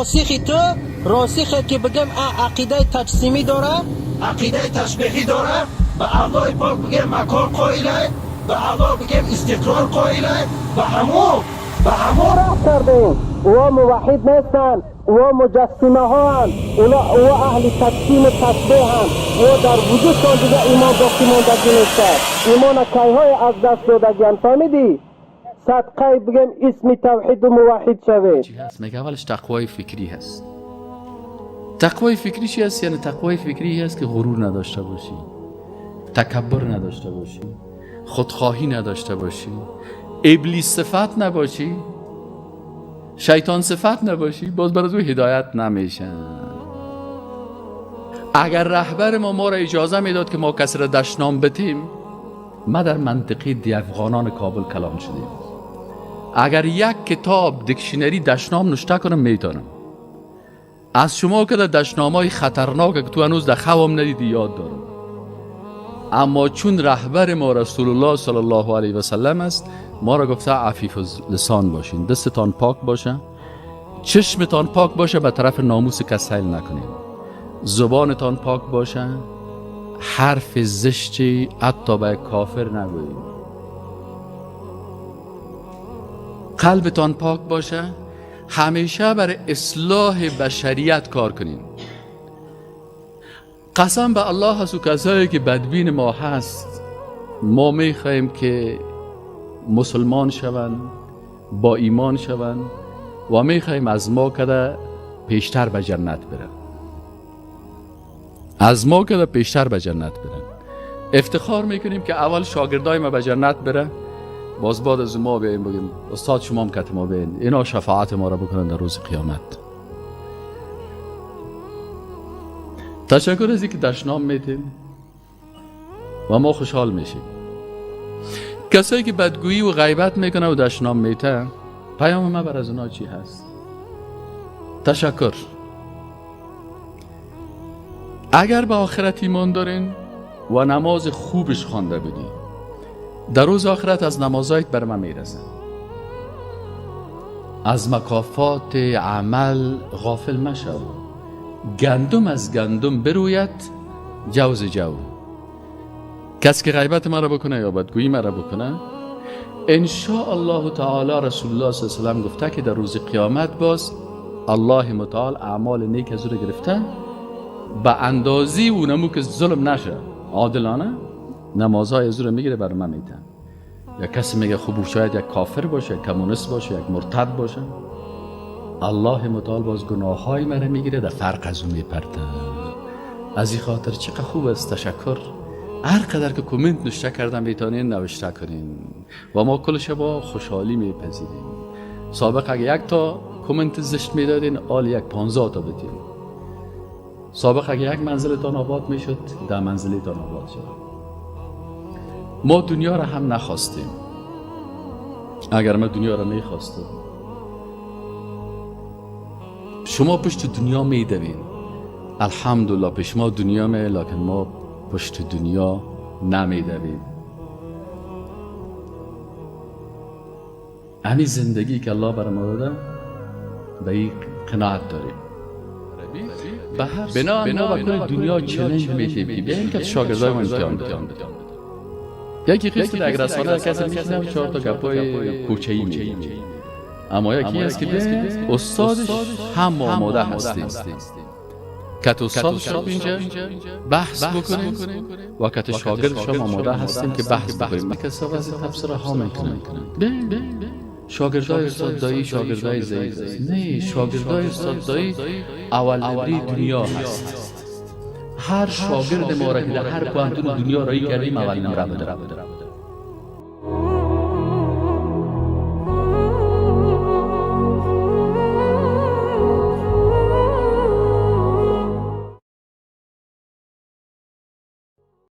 راسخی تو راسخی که بگم عقیده تجسیمی داره، عقیده تشبیهی داره، به اعلای پاک بگم مکان قائله، به اعلا بگم استقرار قائله، به همو راه کردیم. او موحد نیستن، او مجسمه ها هن، او اهل تجسیم و تشبیه هن، او در وجودشان دیگه ایمان باقی ماندگی نیسته. ایمان کیهای از دست دادگیان. فهمیدی؟ صدقه بگم اسم توحید و موحد شوید. چی هست؟ میگه اولش تقوای فکری هست. تقوای فکری چی هست؟ یعنی تقوای فکری هست که غرور نداشته باشی، تکبر نداشته باشی، خودخواهی نداشته باشی، ابلیس صفت نباشی، شیطان صفت نباشی، باز برای او هدایت نمیشن. اگر رهبر ما را اجازه میداد که ما کسی را دشنام بتیم، ما در منطقه دیافغانان کابل کلان شدیم. اگر یک کتاب دیکشنری دشنام نوشته کنم میتونم. از شما که در دشنامای خطرناک که تو هنوز در خوام ندیدی یاد دارم. اما چون رهبر ما رسول الله صلی الله علیه و سلم است، ما را گفته عفیف لسان باشین، دستتان پاک باشه، چشمتان پاک باشه، به طرف ناموس کس حیل نکنین، زبانتان پاک باشه، حرف زشتی حتی به کافر نگویید، قلبتان پاک باشه، همیشه برای اصلاح بشریت کار کنین. قسم به الله هست و کسایی که بدبین ما هست، ما میخواهیم که مسلمان شوند، با ایمان شوند و میخواهیم از ما کده پیشتر به جنت برن، از ما کده پیشتر به جنت برن. افتخار میکنیم که اول شاگردای ما به جنت بره، باز بعد از ما بیاییم بگیم استاد شما هم کت ما بیاین، اینا شفاعت ما را بکنن در روز قیامت. تشکر از اینکه دشنام میتیم و ما خوشحال میشیم. کسایی که بدگویی و غیبت میکنه و دشنام میته، پیام ما بر از اونا چی هست؟ تشکر. اگر به آخرت ایمان دارین و نماز خوبش خوانده بدی، در روز آخرت از نمازایت بر من میرسه. از مکافات عمل غافل مشو. گندم از گندم بروید، جوز جو. کس که غیبت مرا بکنه یا بدگویی مرا بکنه، ان شاء الله تعالی رسول الله صلی الله علیه و سلم گفته که در روز قیامت باز الله متعال اعمال نیک از او را گرفته، به اندازی اونمو که ظلم نشه عادلانه نمازهای از او را میگیره بر من میده. یا کسی میگه خوب شاید یک کافر باشه، یک کمونیست باشه، یک مرتد باشه، الله متعال باز گناههای من میگیره، در فرق از اون میپرته. از این خاطر چقدر خوب است. تشکر. هر قدر که کامنت نوشته کردم بیتانین نوشته کنین و ما کل شبا خوشحالی میپذیریم. سابق اگه یک تا کامنت زشت میدادین، آل یک 15 تا بدین. سابق اگه یک منزلتان آباد میشد، 10 منزلتان آباد شد. ما دنیا را هم نخواستیم. اگر ما دنیا را میخواستیم، شما پشت دنیا میدوین، الحمدلله پیش ما دنیا می، لکن ما پشت دنیا نمیدویم. همین زندگی که الله برای ما داده، به این قناعت داریم. بنا ما بکنه دنیا چلنج میشه. بیاییم که شاگردای ما امتحان بدیم. یکی خیلی در اگر رسانه کسی میشنم 4 تا گپای کوچه‌ای میگه، اما یکی هست که استادش هم آماده هستیم که استادش را اینجا بحث بکنیم و که شاگردش هم آماده هستیم که بحث بکنیم. کسا وزی تفسیر ها میکنه. شاگردای استاد دایی شاگردای ضعیف است. نه، شاگردای استاد دایی اول نبری دنیا هست. هر شاگرد ما را که در هر پوانتون دنیا رایی کردیم اول نمره بده.